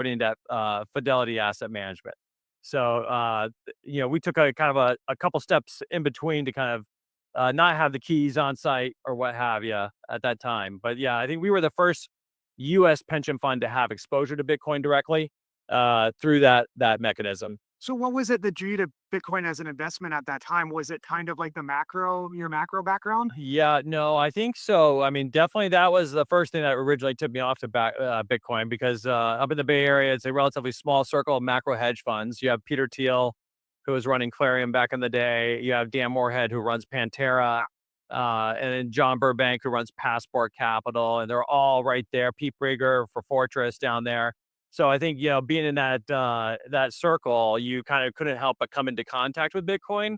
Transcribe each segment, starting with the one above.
putting that Fidelity Asset Management. So, we took a kind of a couple steps in between to kind of not have the keys on site or what have you at that time. But yeah, I think we were the first U.S. pension fund to have exposure to Bitcoin directly through that mechanism. So what was it that drew you to Bitcoin as an investment at that time? Was it kind of like your macro background? Yeah, no, I think so. I mean, definitely that was the first thing that originally took me off to Bitcoin because up in the Bay Area, it's a relatively small circle of macro hedge funds. You have Peter Thiel, who was running Clarion back in the day. You have Dan Moorhead, who runs Pantera, and then John Burbank, who runs Passport Capital, and they're all right there. Pete Brigger for Fortress down there. So I think being in that circle, you kind of couldn't help but come into contact with Bitcoin.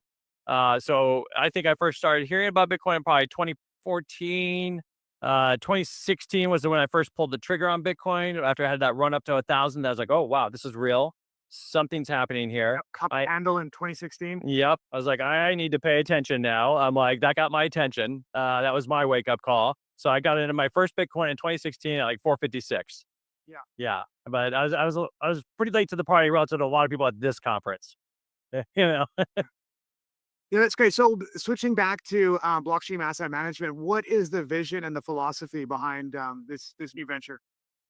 So I think I first started hearing about Bitcoin in probably 2014. 2016 was when I first pulled the trigger on Bitcoin after I had that run up to 1,000. I was like, oh, wow, this is real. Something's happening here. Yep, cup I, handle in 2016. yep. I was like, I need to pay attention now. I'm like, that got my attention. That was my wake up call. So I got into my first Bitcoin in 2016 at like 456. Yeah. Yeah. But I was pretty late to the party relative to a lot of people at this conference. you know. Yeah, that's great. So switching back to Blockstream Asset Management, what is the vision and the philosophy behind this new venture?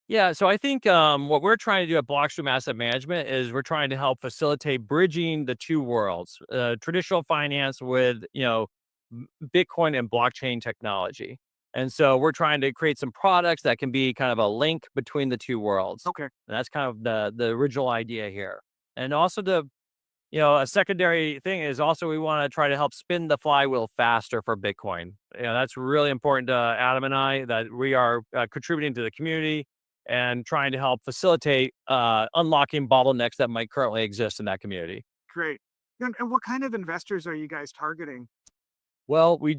Yeah, so I think what we're trying to do at Blockstream Asset Management is we're trying to help facilitate bridging the two worlds, traditional finance with Bitcoin and blockchain technology. And so we're trying to create some products that can be kind of a link between the two worlds. Okay. And that's kind of the original idea here. And also a secondary thing is also we want to try to help spin the flywheel faster for Bitcoin. That's really important to Adam and I that we are contributing to the community and trying to help facilitate unlocking bottlenecks that might currently exist in that community. Great. And what kind of investors are you guys targeting? Well, I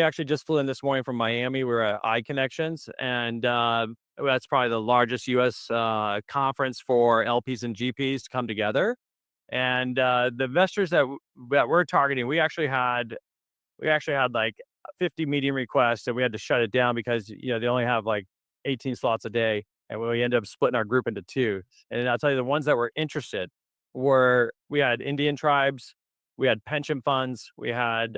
actually just flew in this morning from Miami. We're at iConnections, and that's probably the largest U.S. Conference for LPs and GPs to come together. And the investors that we're targeting, we actually had like 50 meeting requests, and we had to shut it down because they only have like 18 slots a day, and we ended up splitting our group into two. And I'll tell you, the ones that were interested we had Indian tribes, we had pension funds, we had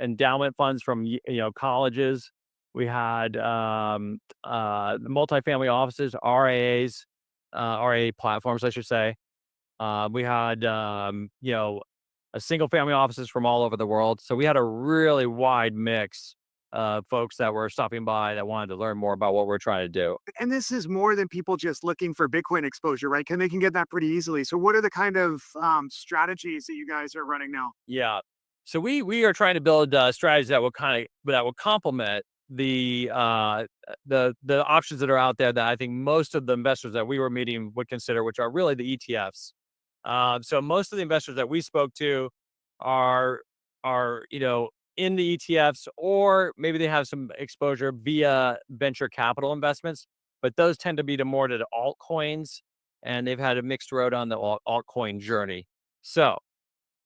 endowment funds from colleges, we had multifamily offices, RAAs, RAA platforms, I should say. We had, a single family offices from all over the world. So we had a really wide mix of folks that were stopping by that wanted to learn more about what we're trying to do. And this is more than people just looking for Bitcoin exposure, right? They can get that pretty easily. So what are the kind of strategies that you guys are running now? Yeah. So we are trying to build strategies that will complement the options that are out there that I think most of the investors that we were meeting would consider, which are really the ETFs. So most of the investors that we spoke to are in the ETFs, or maybe they have some exposure via venture capital investments, but those tend to be more to the altcoins, and they've had a mixed road on the altcoin journey. So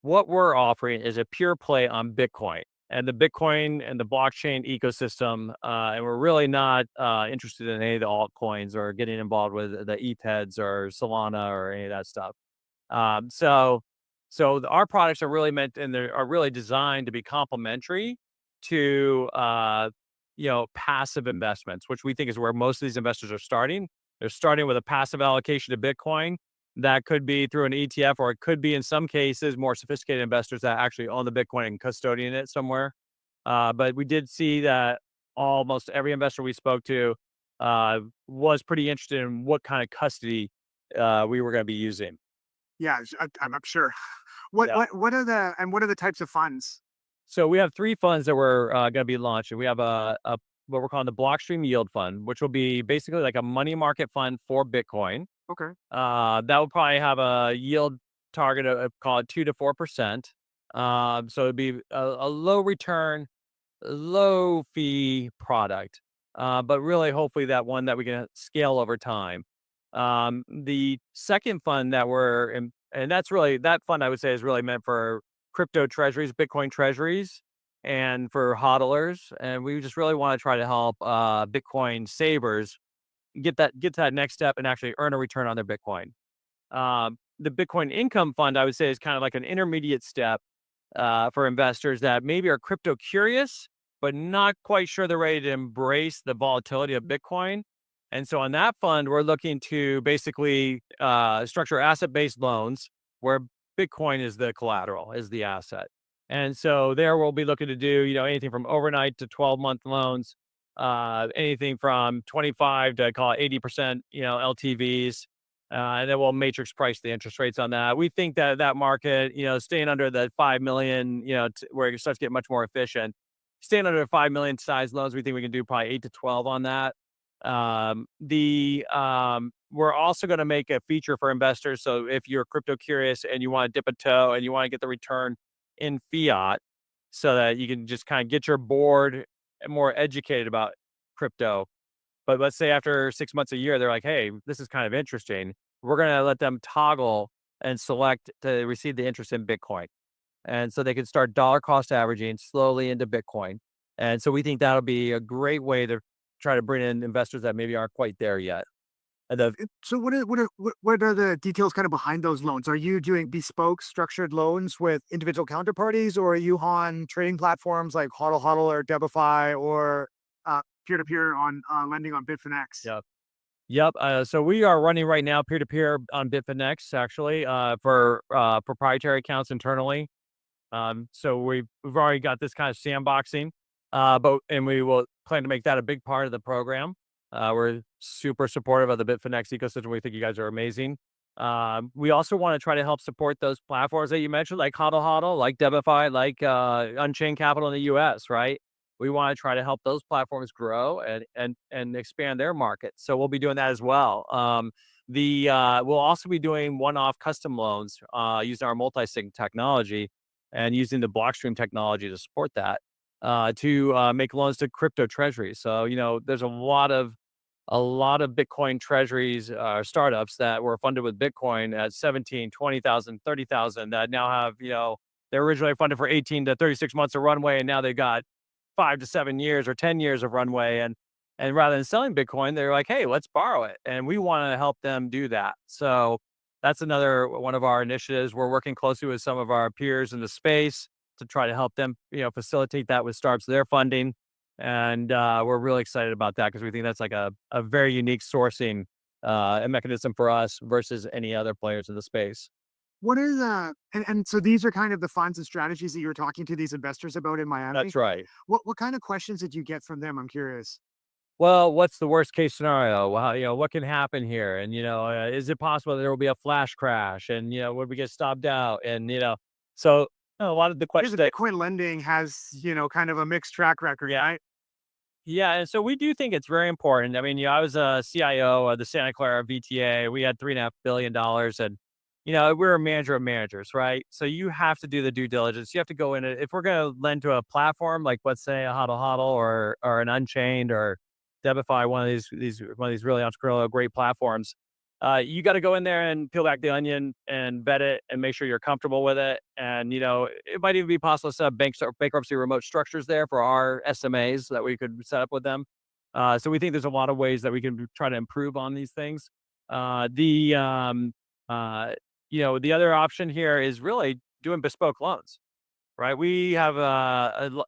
what we're offering is a pure play on Bitcoin and the Bitcoin and the blockchain ecosystem. And we're really not interested in any of the altcoins or getting involved with the ETHs or Solana or any of that stuff. Um, so, our products are really meant and they are really designed to be complementary to passive investments, which we think is where most of these investors are starting. They're starting with a passive allocation to Bitcoin. That could be through an ETF, or it could be in some cases more sophisticated investors that actually own the Bitcoin and custodian it somewhere. But we did see that almost every investor we spoke to was pretty interested in what kind of custody we were going to be using. Yeah, I'm sure. Yeah. What are the types of funds? So we have 3 funds that we're going to be launching. We have a what we're calling the Blockstream Yield Fund, which will be basically like a money market fund for Bitcoin. Okay. That will probably have a yield target of call it 2 to 4%. So it'd be a low return, low fee product, but really hopefully that one that we can scale over time. The second fund that and that's really that fund I would say is really meant for crypto treasuries, Bitcoin treasuries, and for hodlers. And we just really want to try to help Bitcoin savers get to that next step and actually earn a return on their Bitcoin. The Bitcoin Income Fund, I would say, is kind of like an intermediate step for investors that maybe are crypto curious, but not quite sure they're ready to embrace the volatility of Bitcoin. And so on that fund, we're looking to basically structure asset based loans where Bitcoin is the collateral, is the asset. And so there we'll be looking to do, anything from overnight to 12-month loans, anything from 25 to call it 80%, LTVs, and then we'll matrix price the interest rates on that. We think that that market, staying under the 5 million, where it starts to get much more efficient. Staying under 5 million size loans, we think we can do probably 8 to 12 on that. We're also going to make a feature for investors. So if you're crypto curious and you want to dip a toe and you want to get the return in fiat, so that you can just kind of get your board more educated about crypto. But let's say after 6 months, a year, they're like, hey, this is kind of interesting. We're going to let them toggle and select to receive the interest in Bitcoin. And so they can start dollar cost averaging slowly into Bitcoin. And so we think that'll be a great way to try to bring in investors that maybe aren't quite there yet. And the So what are the details kind of behind those loans? Are you doing bespoke structured loans with individual counterparties, or are you on trading platforms like HODL HODL or Debify, or peer-to-peer on lending on Bitfinex? Yep. Yep. So we are running right now peer to peer on Bitfinex, actually, for proprietary accounts internally. So we've already got this kind of sandboxing, and we will plan to make that a big part of the program. We're super supportive of the Bitfinex ecosystem. We think you guys are amazing. We also want to try to help support those platforms that you mentioned, like HODL HODL, like Debify, like Unchained Capital in the U.S. Right? We want to try to help those platforms grow and expand their market. So we'll be doing that as well. We'll also be doing one-off custom loans using our multi-sig technology and using the Blockstream technology to support that, to make loans to crypto treasuries. So, there's a lot of Bitcoin treasuries, startups that were funded with Bitcoin at 17, 20,000, 30,000 that now have, they're originally funded for 18 to 36 months of runway. And now they've got 5 to 7 years or 10 years of runway. And rather than selling Bitcoin, they're like, hey, let's borrow it. And we want to help them do that. So that's another one of our initiatives. We're working closely with some of our peers in the space to try to help them, facilitate that with startups they're funding. And we're really excited about that because we think that's like a very unique sourcing a mechanism for us versus any other players in the space. What are the and so these are kind of the funds and strategies that you were talking to these investors about in Miami. That's right. What kind of questions did you get from them? I'm curious. Well, what's the worst case scenario? Well, what can happen here? And, is it possible that there will be a flash crash? And, would we get stopped out? And, so a lot of the Because questions the that, Bitcoin lending has, kind of a mixed track record, yeah, right? yeah, and so we do think it's very important. I mean, I was a CIO of the Santa Clara VTA. We had $3.5 billion, and we're a manager of managers, right? So you have to do the due diligence. You have to go in it. If we're going to lend to a platform like, let's say, a HODL HODL or an Unchained or Debify, one of these really entrepreneurial great platforms, you got to go in there and peel back the onion and vet it and make sure you're comfortable with it. And it might even be possible to set up bankruptcy remote structures there for our SMAs that we could set up with them. So we think there's a lot of ways that we can try to improve on these things. The the other option here is really doing bespoke loans, right? We have a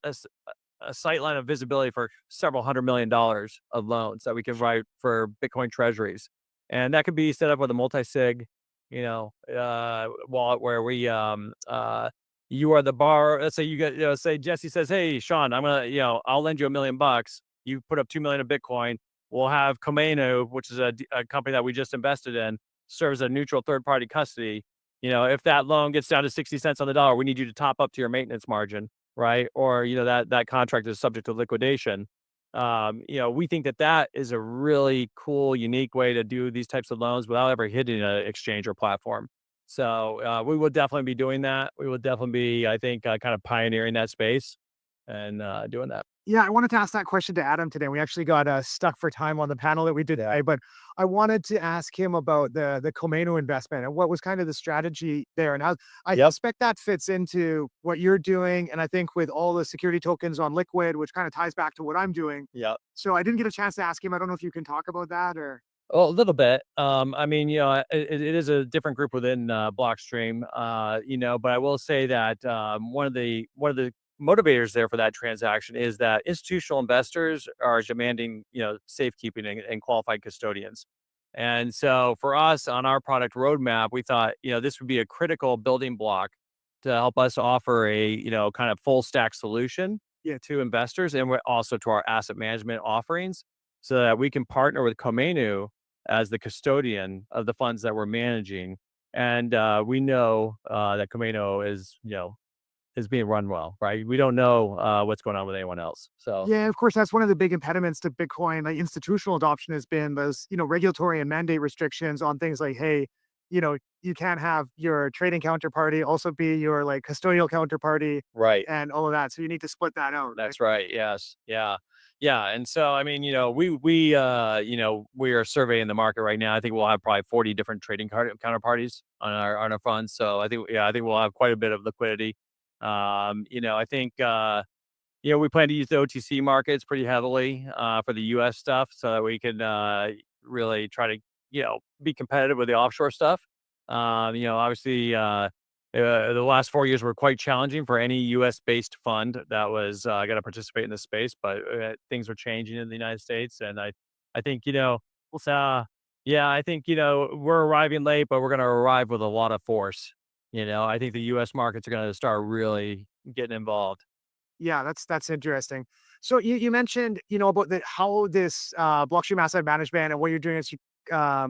sight line of visibility for several $100 million of loans that we can write for Bitcoin treasuries. And that could be set up with a multi-sig, wallet where you are the bar. Let's say you get, say Jesse says, hey, Sean, I'll lend you $1 million. You put up 2 million of Bitcoin. We'll have Komenu, which is a company that we just invested in, serve as a neutral third party custody. If that loan gets down to 60 cents on the dollar, we need you to top up to your maintenance margin, right? Or that contract is subject to liquidation. We think that is a really cool, unique way to do these types of loans without ever hitting an exchange or platform. So we will definitely be doing that. We will definitely be, I think, kind of pioneering that space and doing that. Yeah, I wanted to ask that question to Adam today. We actually got stuck for time on the panel that we did Yeah. today, but I wanted to ask him about the Comeno investment and what was kind of the strategy there, and how I Yep. suspect that fits into what you're doing. And I think with all the security tokens on Liquid, which kind of ties back to what I'm doing. Yep. So I didn't get a chance to ask him. I don't know if you can talk about that or. Well, a little bit. I mean, it is a different group within Blockstream, but I will say that one of the motivators there for that transaction is that institutional investors are demanding, safekeeping and qualified custodians. And so for us on our product roadmap, we thought, this would be a critical building block to help us offer a, kind of full stack solution to investors and also to our asset management offerings so that we can partner with Komenu as the custodian of the funds that we're managing. And we know that Camino is being run well, right? We don't know what's going on with anyone else. So Yeah, of course, that's one of the big impediments to Bitcoin, like institutional adoption has been those, regulatory and mandate restrictions on things like, hey, you can't have your trading counterparty also be your like custodial counterparty right. and all of that. So you need to split that out, right? That's right. Yes. Yeah. Yeah. And so I mean, we are surveying the market right now. I think we'll have probably 40 different trading counterparties on our funds. So I think we'll have quite a bit of liquidity. I think we plan to use the OTC markets pretty heavily for the US stuff so that we can really try to, be competitive with the offshore stuff. Obviously, the last 4 years were quite challenging for any US based fund that was going to participate in this space, but things are changing in the United States. And I think, We'll see. yeah, I think, we're arriving late, but we're going to arrive with a lot of force. I think the US markets are going to start really getting involved. Yeah, that's interesting. So you mentioned, about the how this blockstream asset management and what you're doing is I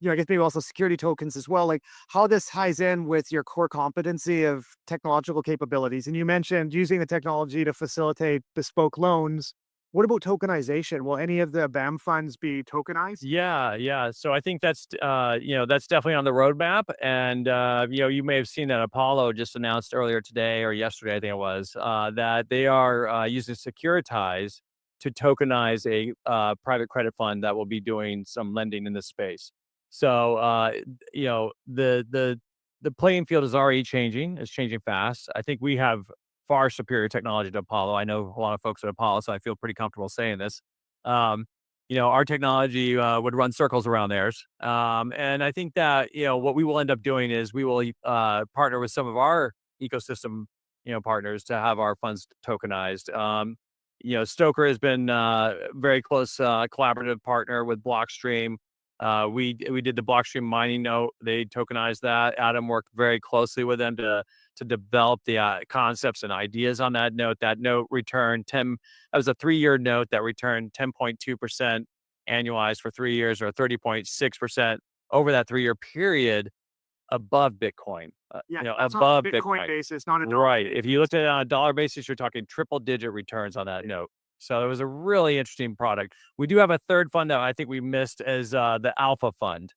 guess maybe also security tokens as well, like how this ties in with your core competency of technological capabilities. And you mentioned using the technology to facilitate bespoke loans. What about tokenization? Will any of the BAM funds be tokenized? Yeah, yeah. So I think that's definitely on the roadmap. And you may have seen that Apollo just announced earlier today or yesterday, I think it was, that they are using Securitize to tokenize a private credit fund that will be doing some lending in this space. So the playing field is already changing. It's changing fast. I think we have far superior technology to Apollo. I know a lot of folks at Apollo, so I feel pretty comfortable saying this. Um, our technology would run circles around theirs. And I think that, what we will end up doing is we will partner with some of our ecosystem, partners to have our funds tokenized. Stoker has been very close collaborative partner with Blockstream. We did the Blockstream mining note. They tokenized that. Adam worked very closely with them to develop the concepts and ideas on that note. That note returned 10. That was a 3-year note that returned 10.2% annualized for 3 years, or 30.6% over that 3-year period above Bitcoin. Yeah, that's on Above a Bitcoin Bitcoin. basis, not a dollar. Right. If you looked at it on a dollar basis, you're talking triple digit returns on that note. So it was a really interesting product. We do have a third fund that I think we missed as the Alpha Fund.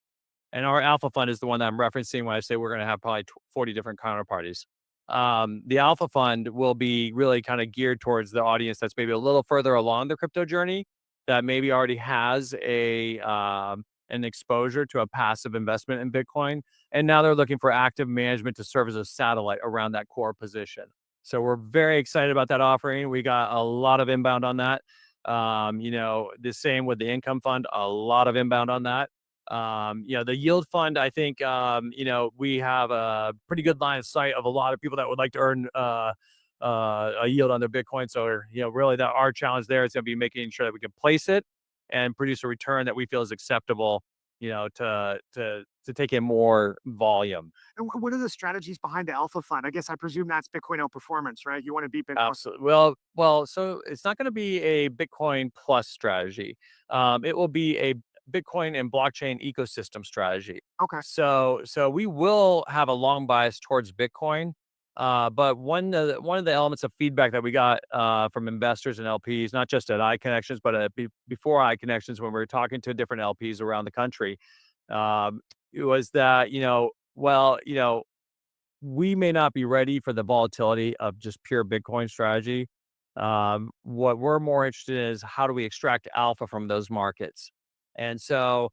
And our Alpha Fund is the one that I'm referencing when I say we're going to have probably 40 different counterparties. The Alpha Fund will be really kind of geared towards the audience that's maybe a little further along the crypto journey, that maybe already has an exposure to a passive investment in Bitcoin, and now they're looking for active management to serve as a satellite around that core position. So we're very excited about that offering. We got a lot of inbound on that. The same with the income fund, a lot of inbound on that. The yield fund, I think, we have a pretty good line of sight of a lot of people that would like to earn a yield on their Bitcoin. So, really, that our challenge there is going to be making sure that we can place it and produce a return that we feel is acceptable, to take in more volume. And what are the strategies behind the alpha fund? I guess I presume that's Bitcoin outperformance, right? You want to beat Bitcoin. Absolutely. Well, so it's not going to be a Bitcoin plus strategy. It will be a Bitcoin and blockchain ecosystem strategy. Okay. So we will have a long bias towards Bitcoin. But one of the elements of feedback that we got from investors and LPs, not just at iConnections, but before iConnections, when we were talking to different LPs around the country, it was that we may not be ready for the volatility of just pure Bitcoin strategy. What we're more interested in is how do we extract alpha from those markets? And so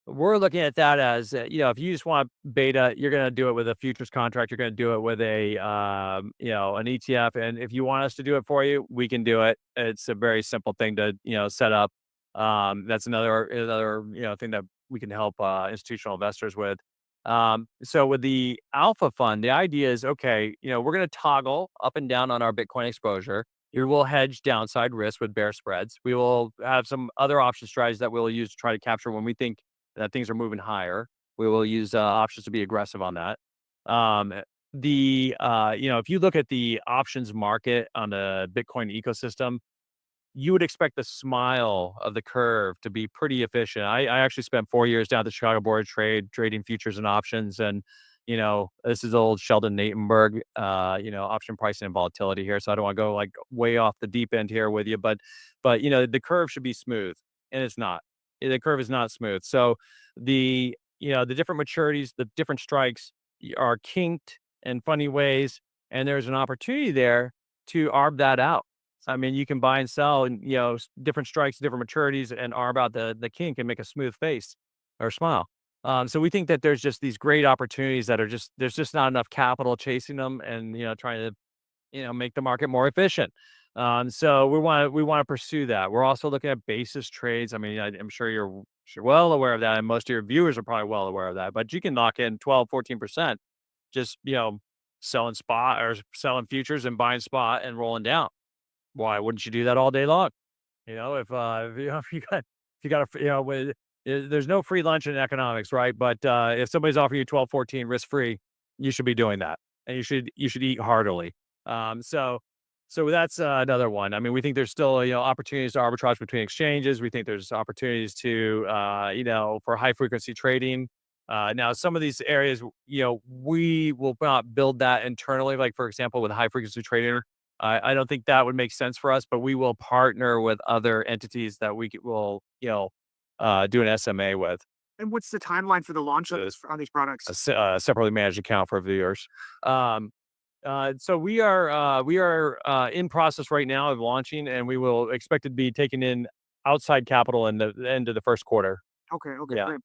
we're looking at that as, if you just want beta, you're going to do it with a futures contract. You're going to do it with an ETF. And if you want us to do it for you, we can do it. It's a very simple thing to, set up. That's another, thing that we can help institutional investors with. So with the alpha fund, the idea is, okay, we're going to toggle up and down on our Bitcoin exposure. We will hedge downside risk with bear spreads. We will have some other option strategies that we'll use to try to capture when we think that things are moving higher. We will use options to be aggressive on that. If you look at the options market on the Bitcoin ecosystem, you would expect the smile of the curve to be pretty efficient. I actually spent 4 years down at the Chicago Board of Trade trading futures and options. And, this is old Sheldon Natenberg, option pricing and volatility here. So I don't want to go like way off the deep end here with you, but, the curve should be smooth, and it's not. The curve is not smooth. So the different maturities, the different strikes are kinked in funny ways. And there's an opportunity there to arb that out. I mean, you can buy and sell and, different strikes, different maturities, and arb out the kink and make a smooth face or smile. So we think that there's just these great opportunities that there's just not enough capital chasing them and, trying to, make the market more efficient. So we want to pursue that. We're also looking at basis trades. I mean, I'm sure you're well aware of that, and most of your viewers are probably well aware of that. But you can knock in 12, 14% just, selling spot or selling futures and buying spot and rolling down. Why wouldn't you do that all day long? If you got a, there's no free lunch in economics, right? But if somebody's offering you 12, 14 risk free, you should be doing that, and you should eat heartily. So that's another one. I mean, we think there's still opportunities to arbitrage between exchanges. We think there's opportunities to for high frequency trading. Now, some of these areas, we will not build that internally. Like for example, with high frequency trading, I don't think that would make sense for us, but we will partner with other entities that will, do an SMA with. And what's the timeline for the launch of this on these products? Separately managed account for viewers. Um, so we are in process right now of launching, and we will expect to be taking in outside capital in the end of the first quarter. Okay, okay, Yeah. great.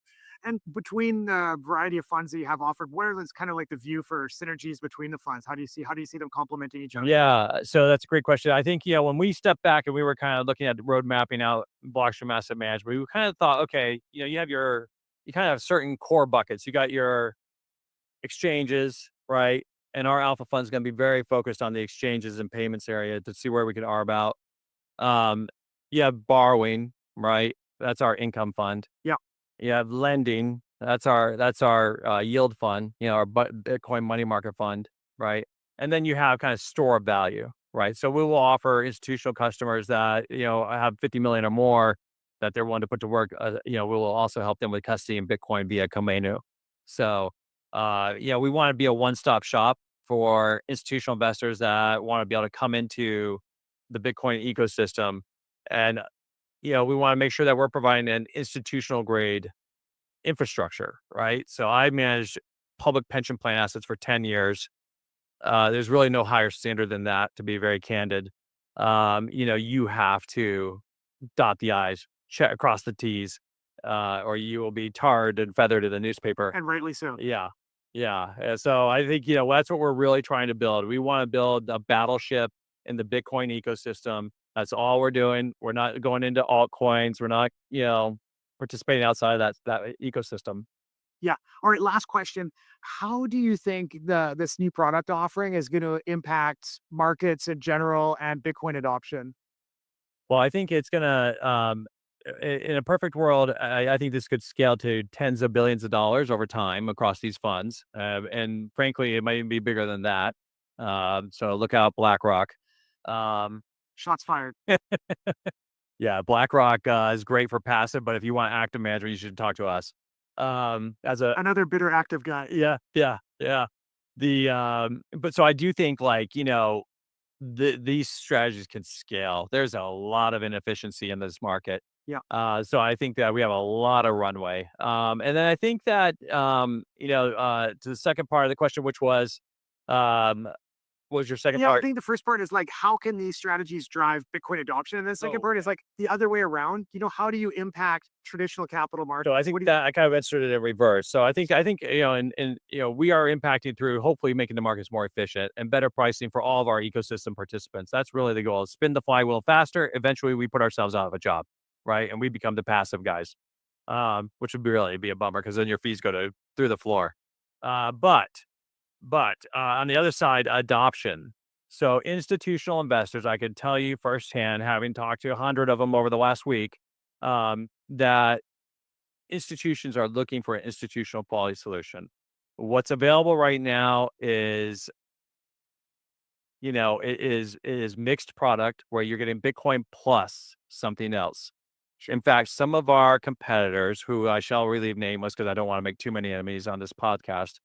And between the variety of funds that you have offered, where is kind of like the view for synergies between the funds? How do you see them complementing each other? Yeah, so that's a great question. I think, when we stepped back and we were kind of looking at road mapping out Blockstream Asset Management, we kind of thought, okay, you kind of have certain core buckets. You got your exchanges, right? And our alpha fund is going to be very focused on the exchanges and payments area to see where we can arb out. Um, you have borrowing, right? That's our income fund. Yeah. You have lending. That's our yield fund, our Bitcoin money market fund, right? And then you have kind of store of value, right? So we will offer institutional customers that have 50 million or more that they're willing to put to work. We will also help them with custody and Bitcoin via Kamenu. So, we want to be a one-stop shop for institutional investors that want to be able to come into the Bitcoin ecosystem, and we want to make sure that we're providing an institutional grade infrastructure, right? So I managed public pension plan assets for 10 years. There's really no higher standard than that, to be very candid. You have to dot the I's, check across the T's, or you will be tarred and feathered in the newspaper. And rightly so. Yeah. Yeah. So I think, that's what we're really trying to build. We want to build a battleship in the Bitcoin ecosystem. That's all we're doing. We're not going into altcoins. We're not, participating outside of that ecosystem. Yeah. All right. Last question. How do you think this new product offering is going to impact markets in general and Bitcoin adoption? Well, I think it's gonna, in a perfect world, I think this could scale to tens of billions of dollars over time across these funds, and frankly, it might even be bigger than that. So look out, BlackRock. Um, Shots fired. yeah, BlackRock is great for passive, but if you want active management, you should talk to us. As a Another bitter active guy. Yeah, yeah, yeah. But so I do think like these strategies can scale. There's a lot of inefficiency in this market. Yeah. So I think that we have a lot of runway. And then I think that, to the second part of the question, which was, um, What was your second Yeah, I part? think the first part is like, how can these strategies drive Bitcoin adoption? And the second Oh, part is okay. like the other way around. How do you impact traditional capital So I markets? think What do you that I kind of answered it in reverse. So I think and we are impacting through hopefully making the markets more efficient and better pricing for all of our ecosystem participants. That's really the goal. Spin the flywheel faster. Eventually, we put ourselves out of a job, right? And we become the passive guys, which would be really be a bummer because then your fees go to through the floor. Uh, but but on the other side, adoption. So institutional investors, I could tell you firsthand, having talked to 100 of them over the last week, that institutions are looking for an institutional quality solution. What's available right now is, it is mixed product where you're getting Bitcoin plus something else. In fact, some of our competitors, who I shall relieve nameless because I don't want to make too many enemies on this podcast,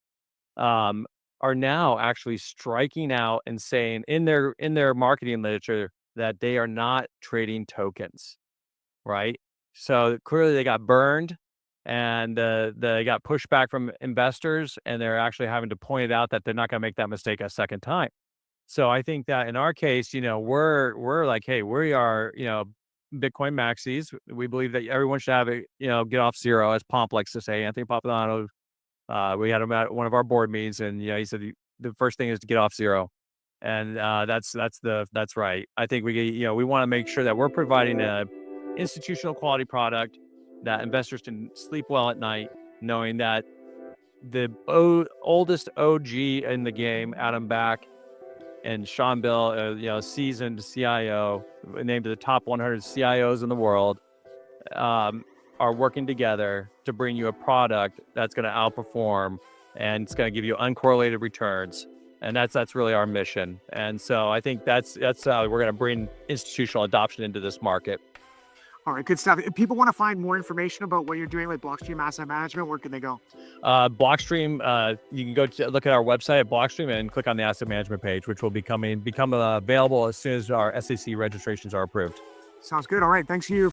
um, are now actually striking out and saying in their marketing literature that they are not trading tokens. Right? So clearly they got burned and they got pushback from investors and they're actually having to point it out that they're not going to make that mistake a second time. So I think that in our case, we're like, hey, we are, Bitcoin maxis. We believe that everyone should have a, get off zero, as Pomp likes to say. Anthony Pompliano, we had him at one of our board meetings, and he said the first thing is to get off zero, and that's right. I think we want to make sure that we're providing a institutional quality product that investors can sleep well at night, knowing that the oldest OG in the game, Adam Back and Sean Bill, seasoned CIO, named to the top 100 CIOs in the world, um, are working together to bring you a product that's going to outperform and it's going to give you uncorrelated returns. And that's really our mission. And so I think that's how we're going to bring institutional adoption into this market. All right, good stuff. If people want to find more information about what you're doing with Blockstream Asset Management, where can they go? Blockstream, you can go to look at our website at Blockstream and click on the asset management page, which will become available as soon as our SEC registrations are approved. Sounds good. All right, thanks you